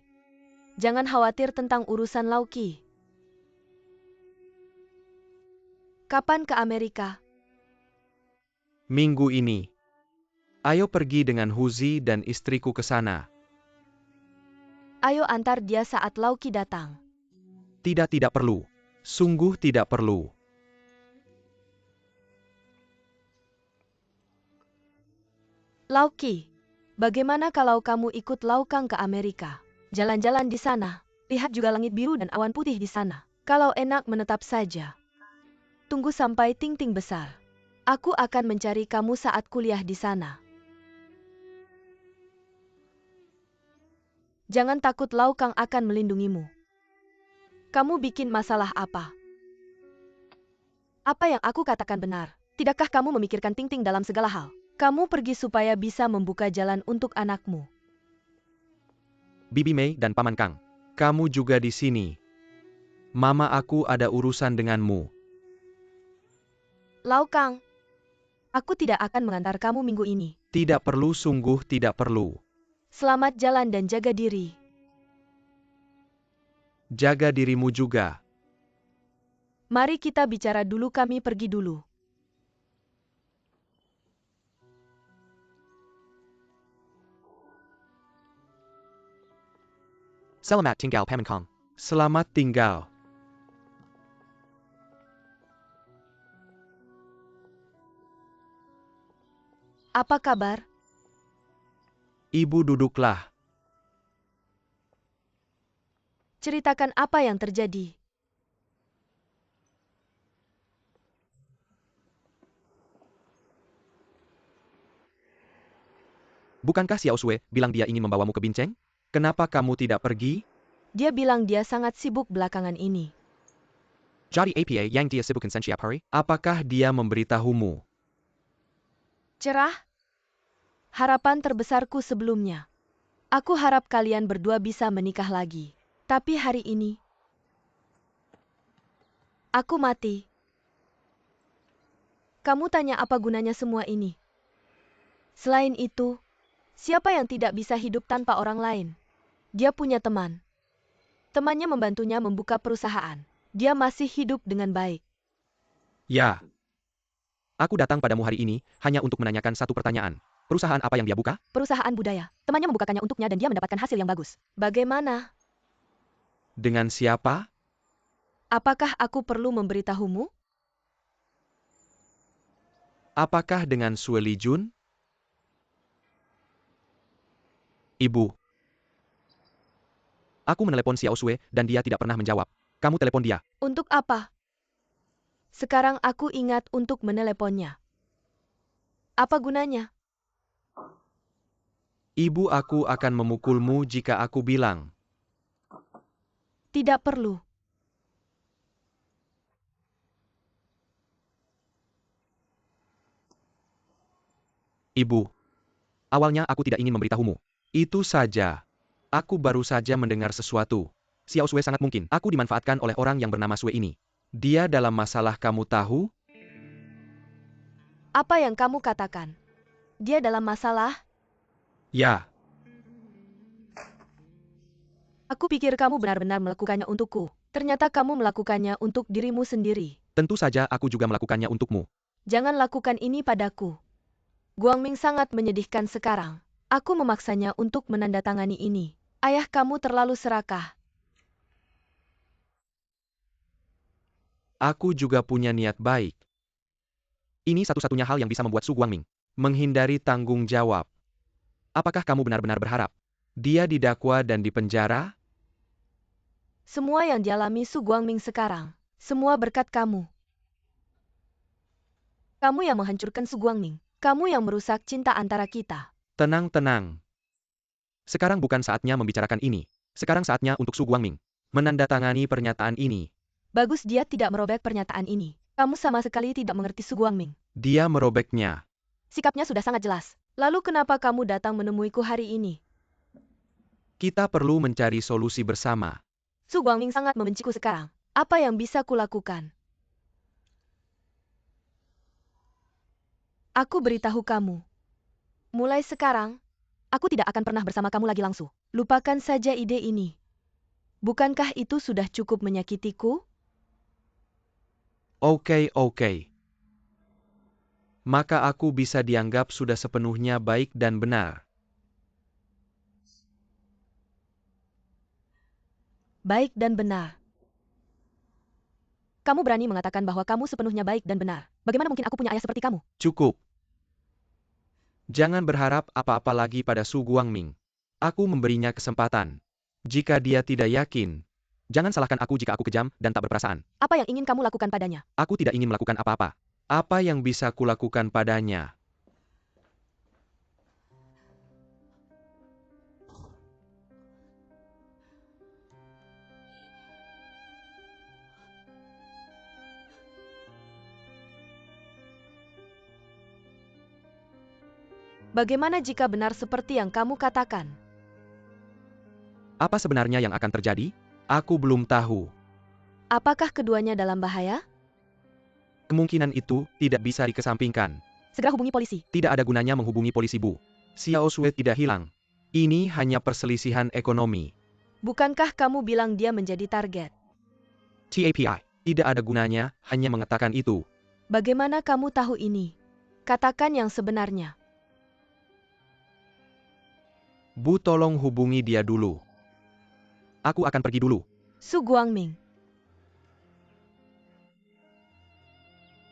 Jangan khawatir tentang urusan Lauki. Kapan ke Amerika? Minggu ini. Ayo pergi dengan Huzi dan istriku ke sana. Ayo antar dia saat Lauki datang. Tidak perlu. Sungguh tidak perlu. Lauki, bagaimana kalau kamu ikut Laukang ke Amerika? Jalan-jalan di sana. Lihat juga langit biru dan awan putih di sana. Kalau enak menetap saja. Tunggu sampai Ting-Ting besar. Aku akan mencari kamu saat kuliah di sana. Jangan takut, Laukang akan melindungimu. Kamu bikin masalah apa? Apa yang aku katakan benar? Tidakkah kamu memikirkan Ting-Ting dalam segala hal? Kamu pergi supaya bisa membuka jalan untuk anakmu. Bibi Mei dan Paman Kang. Kamu juga di sini. Mama aku ada urusan denganmu. Laukang, aku tidak akan mengantar kamu minggu ini. Tidak perlu, sungguh tidak perlu. Selamat jalan dan jaga diri. Jaga dirimu juga. Mari kita bicara dulu, kami pergi dulu. Selamat tinggal, Paman Kang. Selamat tinggal. Apa kabar? Ibu duduklah. Ceritakan apa yang terjadi. Bukankah Xiao Sui bilang dia ingin membawamu ke Binceng? Kenapa kamu tidak pergi? Dia bilang dia sangat sibuk belakangan ini. Jadi apa yang dia sibukkan setiap hari? Apakah dia memberitahumu? Cerah? Harapan terbesarku sebelumnya. Aku harap kalian berdua bisa menikah lagi. Tapi hari ini, aku mati. Kamu tanya apa gunanya semua ini? Selain itu, siapa yang tidak bisa hidup tanpa orang lain? Dia punya teman. Temannya membantunya membuka perusahaan. Dia masih hidup dengan baik. Ya. Aku datang padamu hari ini hanya untuk menanyakan satu pertanyaan. Perusahaan apa yang dia buka? Perusahaan budaya. Temannya membukakannya untuknya dan dia mendapatkan hasil yang bagus. Bagaimana? Dengan siapa? Apakah aku perlu memberitahumu? Apakah dengan Sue Lee Jun? Ibu. Aku menelepon Xiao Sue dan dia tidak pernah menjawab. Kamu telepon dia. Untuk apa? Sekarang aku ingat untuk meneleponnya. Apa gunanya? Ibu aku akan memukulmu jika aku bilang. Tidak perlu. Ibu. Awalnya aku tidak ingin memberitahumu. Itu saja. Aku baru saja mendengar sesuatu. Xiao Sue sangat mungkin aku dimanfaatkan oleh orang yang bernama Sue ini. Dia dalam masalah, kamu tahu? Apa yang kamu katakan? Dia dalam masalah? Ya. Aku pikir kamu benar-benar melakukannya untukku. Ternyata kamu melakukannya untuk dirimu sendiri. Tentu saja aku juga melakukannya untukmu. Jangan lakukan ini padaku. Guangming sangat menyedihkan sekarang. Aku memaksanya untuk menandatangani ini. Ayah kamu terlalu serakah. Aku juga punya niat baik. Ini satu-satunya hal yang bisa membuat Su Guangming menghindari tanggung jawab. Apakah kamu benar-benar berharap dia didakwa dan dipenjara? Semua yang dialami Su Guangming sekarang, semua berkat kamu. Kamu yang menghancurkan Su Guangming. Kamu yang merusak cinta antara kita. Tenang. Sekarang bukan saatnya membicarakan ini. Sekarang saatnya untuk Su Guangming menandatangani pernyataan ini. Bagus dia tidak merobek pernyataan ini. Kamu sama sekali tidak mengerti Su Guangming. Dia merobeknya. Sikapnya sudah sangat jelas. Lalu kenapa kamu datang menemuiku hari ini? Kita perlu mencari solusi bersama. Su Guangming sangat membenciku sekarang. Apa yang bisa kulakukan? Aku beritahu kamu. Mulai sekarang, aku tidak akan pernah bersama kamu lagi langsung. Lupakan saja ide ini. Bukankah itu sudah cukup menyakitiku? Oke. Maka aku bisa dianggap sudah sepenuhnya baik dan benar. Baik dan benar. Kamu berani mengatakan bahwa kamu sepenuhnya baik dan benar. Bagaimana mungkin aku punya ayah seperti kamu? Cukup. Jangan berharap apa-apa lagi pada Su Guangming. Aku memberinya kesempatan. Jika dia tidak yakin, jangan salahkan aku jika aku kejam dan tak berperasaan. Apa yang ingin kamu lakukan padanya? Aku tidak ingin melakukan apa-apa. Apa yang bisa kulakukan padanya? Bagaimana jika benar seperti yang kamu katakan? Apa sebenarnya yang akan terjadi? Aku belum tahu. Apakah keduanya dalam bahaya? Kemungkinan itu tidak bisa dikesampingkan. Segera hubungi polisi. Tidak ada gunanya menghubungi polisi, Bu. Xiao Sue tidak hilang. Ini hanya perselisihan ekonomi. Bukankah kamu bilang dia menjadi target? TAPI. Tidak ada gunanya hanya mengatakan itu. Bagaimana kamu tahu ini? Katakan yang sebenarnya. Bu, tolong hubungi dia dulu. Aku akan pergi dulu. Su Guangming.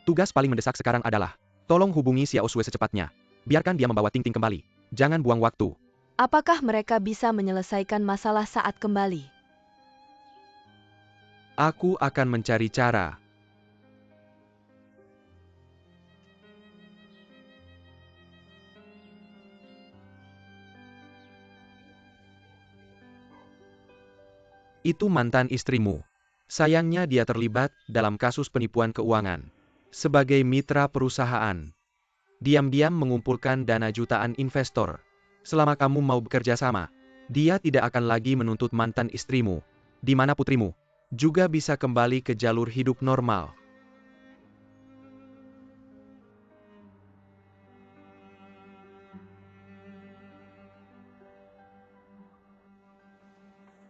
Tugas paling mendesak sekarang adalah, tolong hubungi Xiao Sue secepatnya. Biarkan dia membawa Ting Ting kembali. Jangan buang waktu. Apakah mereka bisa menyelesaikan masalah saat kembali? Aku akan mencari cara. Itu mantan istrimu. Sayangnya dia terlibat dalam kasus penipuan keuangan. Sebagai mitra perusahaan, diam-diam mengumpulkan dana jutaan investor. Selama kamu mau bekerja sama, dia tidak akan lagi menuntut mantan istrimu. Di mana putrimu juga bisa kembali ke jalur hidup normal.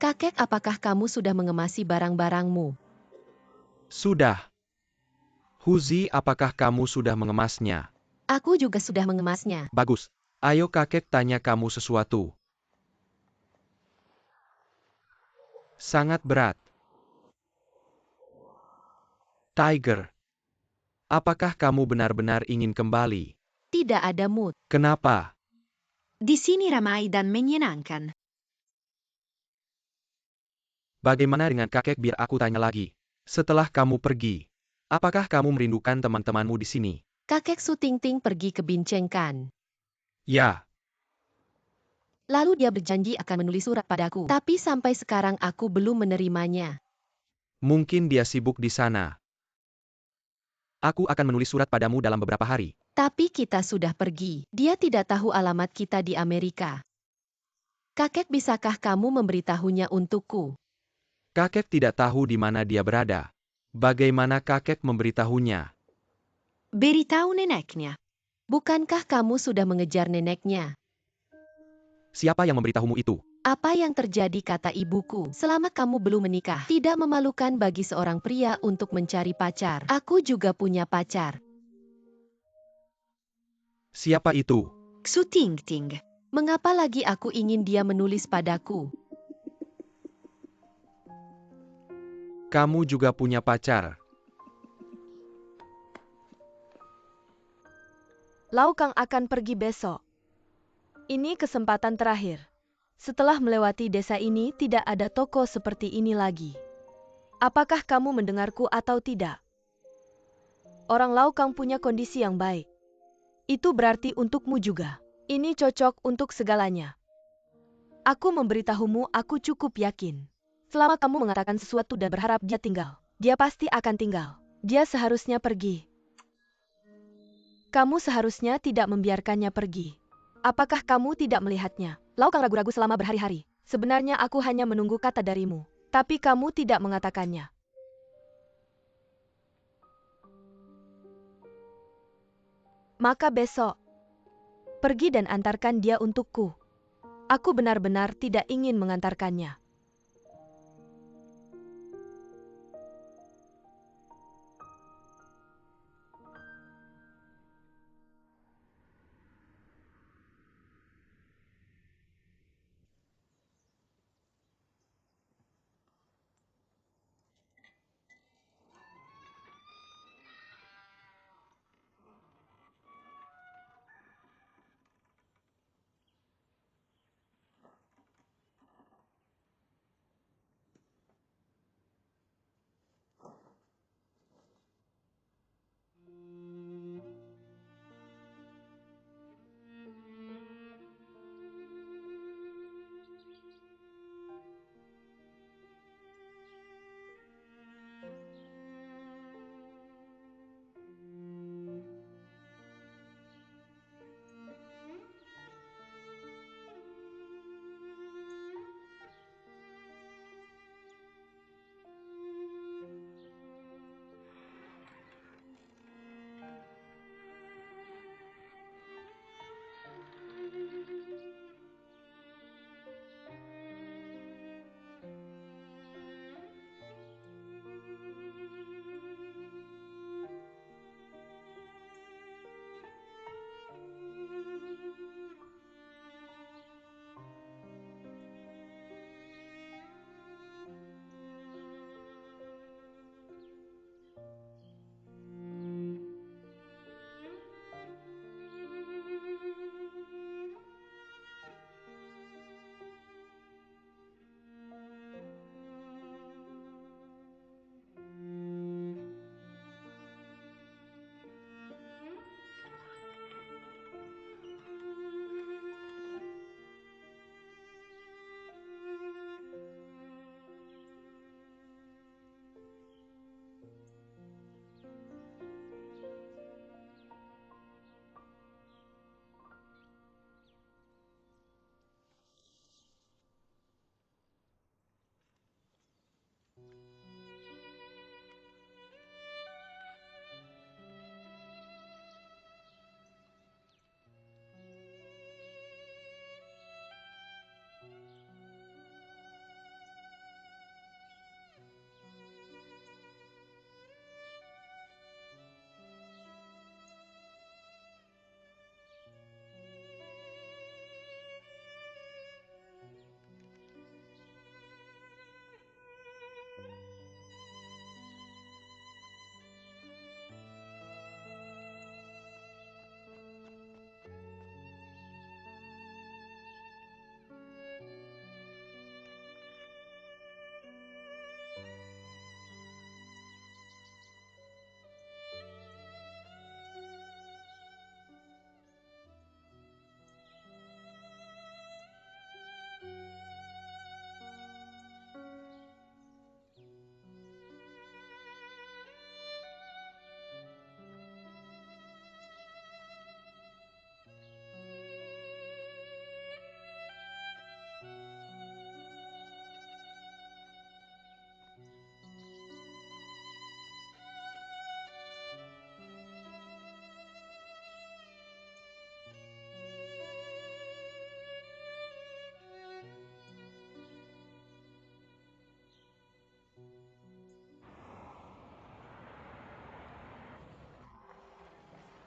Kakek, apakah kamu sudah mengemasi barang-barangmu? Sudah. Huzi, apakah kamu sudah mengemasnya? Aku juga sudah mengemasnya. Bagus. Ayo kakek tanya kamu sesuatu. Sangat berat. Tiger. Apakah kamu benar-benar ingin kembali? Tidak ada mood. Kenapa? Di sini ramai dan menyenangkan. Bagaimana dengan kakek biar aku tanya lagi? Setelah kamu pergi, apakah kamu merindukan teman-temanmu di sini? Kakek Su Tingting pergi ke Bincengkan. Ya, Lalu dia berjanji akan menulis surat padaku. Tapi sampai sekarang aku belum menerimanya. mungkin dia sibuk di sana. Aku akan menulis surat padamu dalam beberapa hari. Tapi kita sudah pergi. Dia tidak tahu alamat kita di Amerika. Kakek, bisakah kamu memberitahunya untukku? Kakek tidak tahu di mana dia berada. Bagaimana kakek memberitahunya? Beritahu neneknya. Bukankah kamu sudah mengejar neneknya? Siapa yang memberitahumu itu? Apa yang terjadi, kata ibuku, selama kamu belum menikah? Tidak memalukan bagi seorang pria untuk mencari pacar. Aku juga punya pacar. Siapa itu? Xu Tingting. Mengapa lagi aku ingin dia menulis padaku? Kamu juga punya pacar. Lau Kang akan pergi besok. Ini kesempatan terakhir. Setelah melewati desa ini tidak ada toko seperti ini lagi. Apakah kamu mendengarku atau tidak? Orang Lau Kang punya kondisi yang baik. Itu berarti untukmu juga. Ini cocok untuk segalanya. Aku memberitahumu, aku cukup yakin. Selama kamu mengatakan sesuatu dan berharap dia tinggal, dia pasti akan tinggal. Dia seharusnya pergi. Kamu seharusnya tidak membiarkannya pergi. Apakah kamu tidak melihatnya? Lau Kang ragu-ragu selama berhari-hari. Sebenarnya aku hanya menunggu kata darimu. Tapi kamu tidak mengatakannya. Maka besok, pergi dan antarkan dia untukku. Aku benar-benar tidak ingin mengantarkannya.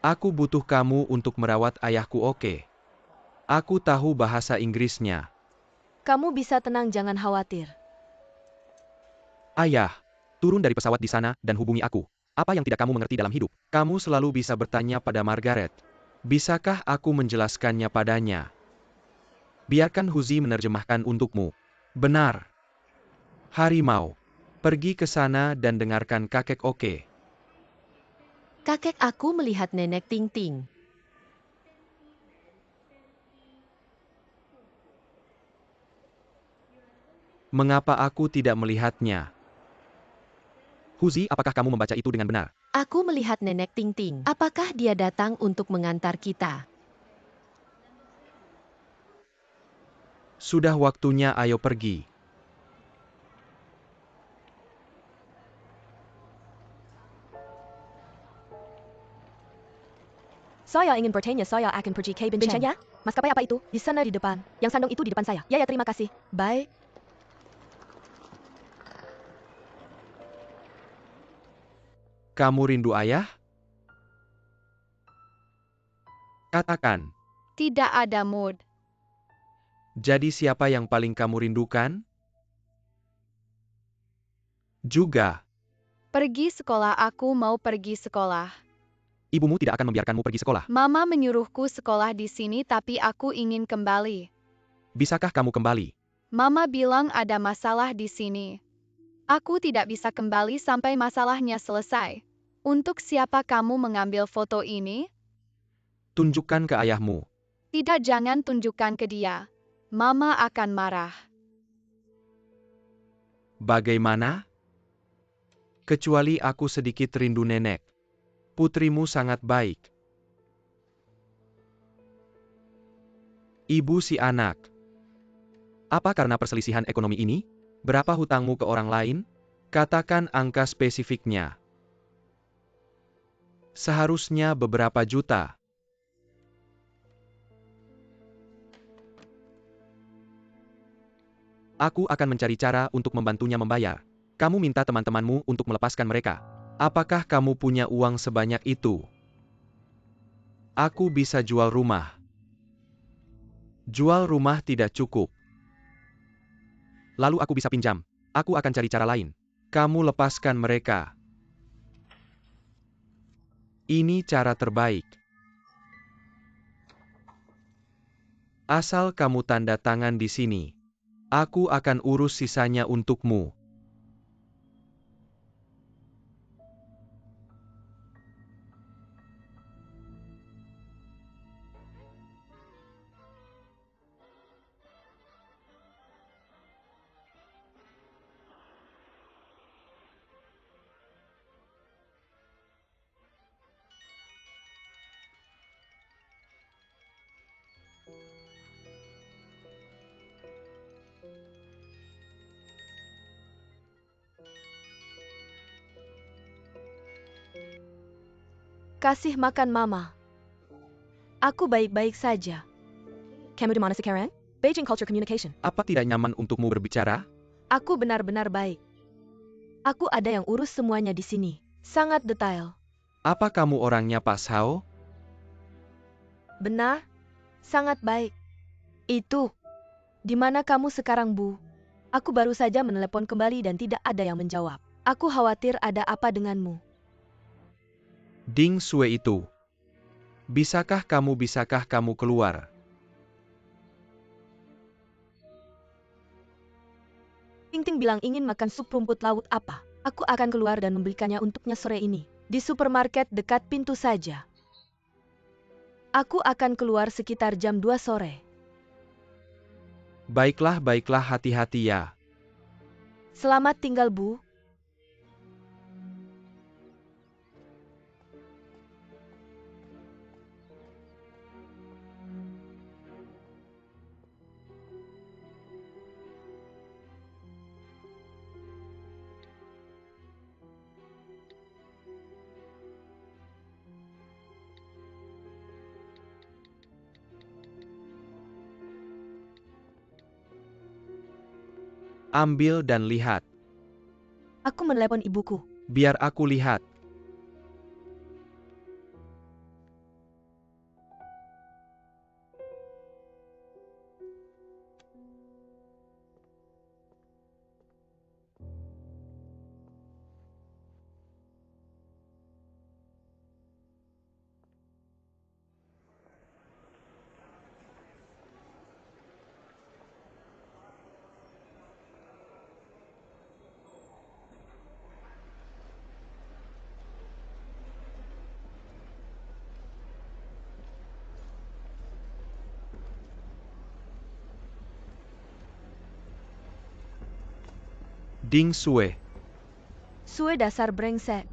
Aku butuh kamu untuk merawat ayahku, oke? Aku tahu bahasa Inggrisnya. Kamu bisa tenang, jangan khawatir. Ayah, turun dari pesawat di sana dan hubungi aku. Apa yang tidak kamu mengerti dalam hidup? Kamu selalu bisa bertanya pada Margaret. Bisakah aku menjelaskannya padanya? Biarkan Huzi menerjemahkan untukmu. Benar. Harimau. Pergi ke sana dan dengarkan kakek, oke? Kakek aku melihat nenek Ting Ting. Mengapa aku tidak melihatnya? Huzi, apakah kamu membaca itu dengan benar? Aku melihat nenek Ting Ting. Apakah dia datang untuk mengantar kita? Sudah waktunya, ayo pergi. Saya ingin bertanya, saya akan pergi ke Bincanya? Maskapai apa itu? Di sana di depan. Yang sandung itu di depan saya. Ya, terima kasih. Baik. Kamu rindu ayah? Katakan. Tidak ada mood. Jadi siapa yang paling kamu rindukan? Juga, Pergi sekolah, aku mau pergi sekolah. ibumu tidak akan membiarkanmu pergi sekolah. Mama menyuruhku sekolah di sini tapi aku ingin kembali. Bisakah kamu kembali? Mama bilang ada masalah di sini. Aku tidak bisa kembali sampai masalahnya selesai. Untuk siapa kamu mengambil foto ini? Tunjukkan ke ayahmu. Tidak, jangan tunjukkan ke dia. Mama akan marah. Bagaimana? Kecuali aku sedikit rindu nenek. Putrimu sangat baik. Ibu si anak. Apa karena perselisihan ekonomi ini? Berapa hutangmu ke orang lain? Katakan angka spesifiknya. Seharusnya beberapa juta. Aku akan mencari cara untuk membantunya membayar. Kamu minta teman-temanmu untuk melepaskan mereka. Apakah kamu punya uang sebanyak itu? Aku bisa jual rumah. Jual rumah tidak cukup. Lalu aku bisa pinjam. Aku akan cari cara lain. Kamu lepaskan mereka. Ini cara terbaik. Asal kamu tanda tangan di sini. Aku akan urus sisanya untukmu. Kasih makan Mama. Aku baik-baik saja. Kamu di mana sekarang? Beijing Culture Communication. Apa tidak nyaman untukmu berbicara? Aku benar-benar baik. Aku ada yang urus semuanya di sini. Sangat detail. Apa kamu orangnya Pak Sao? Benar? Sangat baik. Itu. Di mana kamu sekarang, Bu? Aku baru saja menelepon kembali dan tidak ada yang menjawab. Aku khawatir ada apa denganmu. Ding Sue itu. Bisakah kamu keluar? Ting Ting bilang ingin makan sup rumput laut apa. Aku akan keluar dan membelikannya untuknya sore ini. Di supermarket dekat pintu saja. Aku akan keluar sekitar jam 2 sore. Baiklah, hati-hati ya. Selamat tinggal, Bu. Ambil dan lihat. Aku menelepon ibuku. Biar aku lihat. Ding Sue. Sue dasar brengsek.